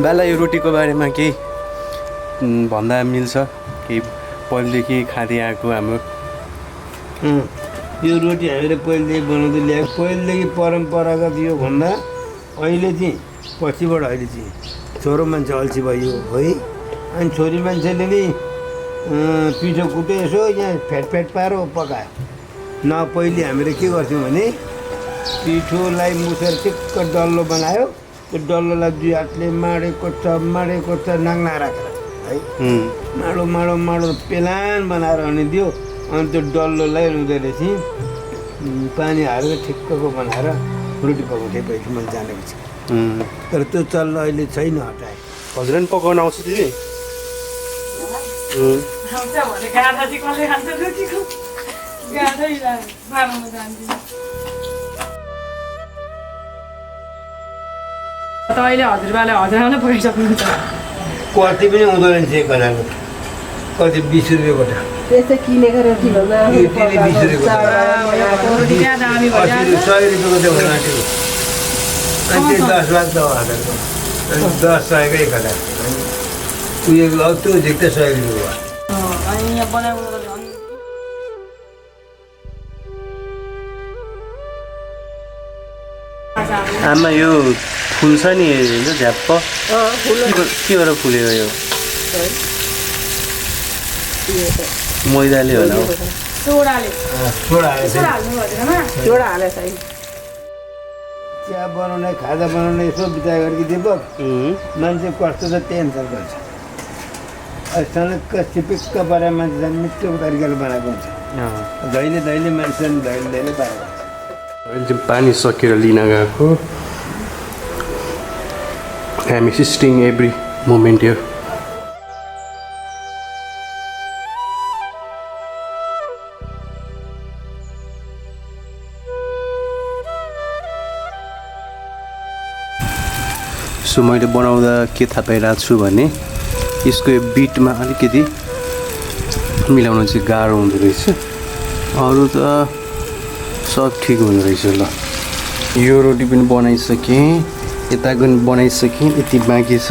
बाला यो रोटीको बारेमा केही भन्दा मिल्छ केही पहिलेदेखि खाँदै आएको हाम्रो यो रोटी हामीले पहिलेदेखि बनाउँदै ल्याएको पहिलेदेखि परम्परागत यो भन्दा अहिले चाहिँ पछिबाट अहिले चाहिँ छोरो मान्छे अल्छी भयो है अनि छोरी मान्छेले नि पिठो कुट्यो यसो यहाँ फ्याट पारो पकायो न पहिले हामीले के गर्थ्यौँ भने पिठोलाई मुसेर ठिक्क डल्लो बनायो त्यो डल्लोलाई दुई हातले माडेको नाङ्ना राखेर है माडो माडो माडो पेलान बनाएर अनि दियो अनि त्यो डल्लोलाई रुँदैन चाहिँ पानी हालेर ठिक्कको बनाएर रोटी पकाउँथे पहिले मैले जानेको छु तर त्यो चल्न अहिले छैन हटाए हजुर पनि पकाउन आउँछ दिदी अहिले हजुरबाले हजुरआमा पुगिसक्नुहुन्छ कति पनि हुँदो रहेछ एक हजारको कति 20 रुपियाँ गोटा त्यस्तै किनेको रोटी भन्दा 20 रुपियाँ 100 रुपियाँको त्यो घटाएको अनि त्यो 10 लाख दवा हालेको अनि 10 सयको 1000 उयो अब त्यो झिक्दै 100 रुपियाँ आमा यो फुल्छ नि झ्याप्प के गरेर फुल्यो यो मैदाले होला जोडा हालेछ चिया बनाउने खाजा बनाउने यसो विचार गरिदिएको मान्छे कस्तो छ टेन्सन गर्छ अचानक सिपिक्क पारेर मान्छे झन् मिठो तरिकाले बनाएको हुन्छ दैले मान्छे दैले पारेको अहिले चाहिँ पानी सकेर लिन गएको I'm assisting every moment here. So मैले बनाउँदा के थाहा पाइरहेको छु भने यसको यो बिटमा अलिकति मिलाउन चाहिँ गाह्रो हुँदो रहेछ अरू त सब ठिक हुँदो रहेछ ल यो रोटी पनि बनाइसकेँ यताको पनि बनाइसकेँ यति बाँकी छ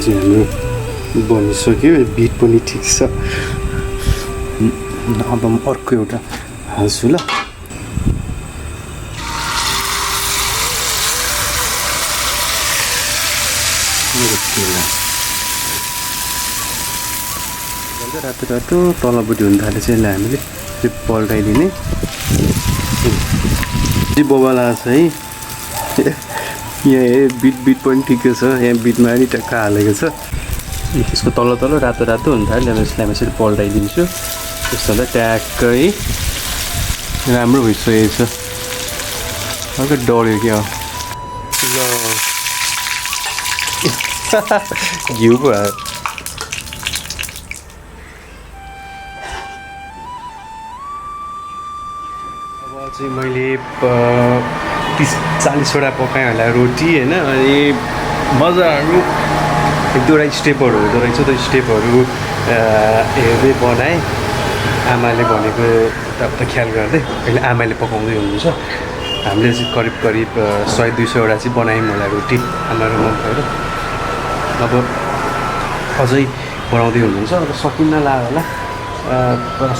चाहिँ हाम्रो बनिसक्यो बिट पनि ठिक छ अब म अर्को एउटा हाल्छु ल रातो रातो तलपट्टि हुन थालेछ यसलाई हामीले पल्टाइदिने बबाला छ है यहाँ बिट पनि ठिकै छ यहाँ बिटमा पनि टक्क हालेको छ यसको तल रातो रातो हुन थाल्यो यसलाई म यसरी पल्टाइदिन्छु त्यस्तो त ट्याक्कै राम्रो भइसकेको छ हल्का डढ्यो क्या ल घिउ पो आयो चाहिँ मैले 30-40वटा पकाएँ होला रोटी होइन अनि मजाहरू एक दुईवटा स्टेपहरू हुँदो रहेछ त्यो स्टेपहरू हेर्दै बनाएँ आमाले भनेको त ख्याल गर्दै अहिले आमाले पकाउँदै हुनुहुन्छ हामीले चाहिँ करिब 100-200वटा चाहिँ बनायौँ होला रोटी आमा र म भएर अब अझै बनाउँदै हुनुहुन्छ अब सकिन्न ला होला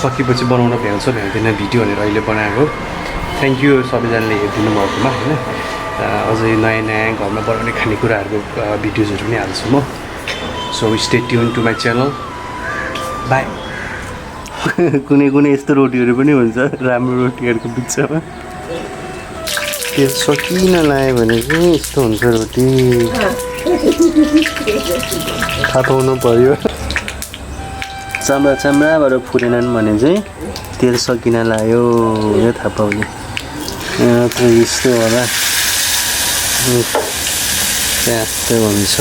सकेपछि बनाउन भ्याउँछ भ्याउँदैन भिडियो भनेर अहिले बनाएको थ्याङ्क यू सबैजनाले हेरिदिनु भएकोमा होइन अझै नयाँ घरमा बनाउने खानेकुराहरूको भिडियोजहरू पनि हाल्छु म so stay tune to my channel bye कुनै यस्तो रोटीहरू पनि हुन्छ राम्रो रोटीहरूको बिचमा त्यो सकिन लाग्यो भने चाहिँ यस्तो हुन्छ रोटी थाहा पाउनु पऱ्यो चाम्राबाट फुलेनन् भने चाहिँ तेल सकिन लाग्यो यो थाहा पाउने यस्तो होला त्यस्तै हुन्छ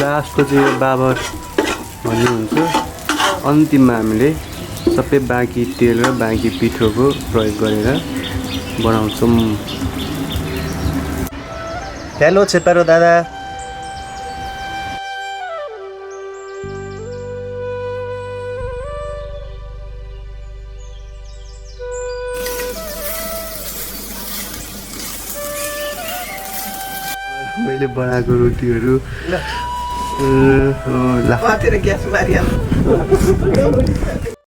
लास्टको चाहिँ बाबर भन्ने हुन्छ अन्तिममा हामीले सबै बाँकी तेल र बाँकी पिठोको प्रयोग गरेर बनाउँछौँ हेलो छेपारो दादा मैले बनाएको रोटीहरू ल ग्यास मारिहाल्नु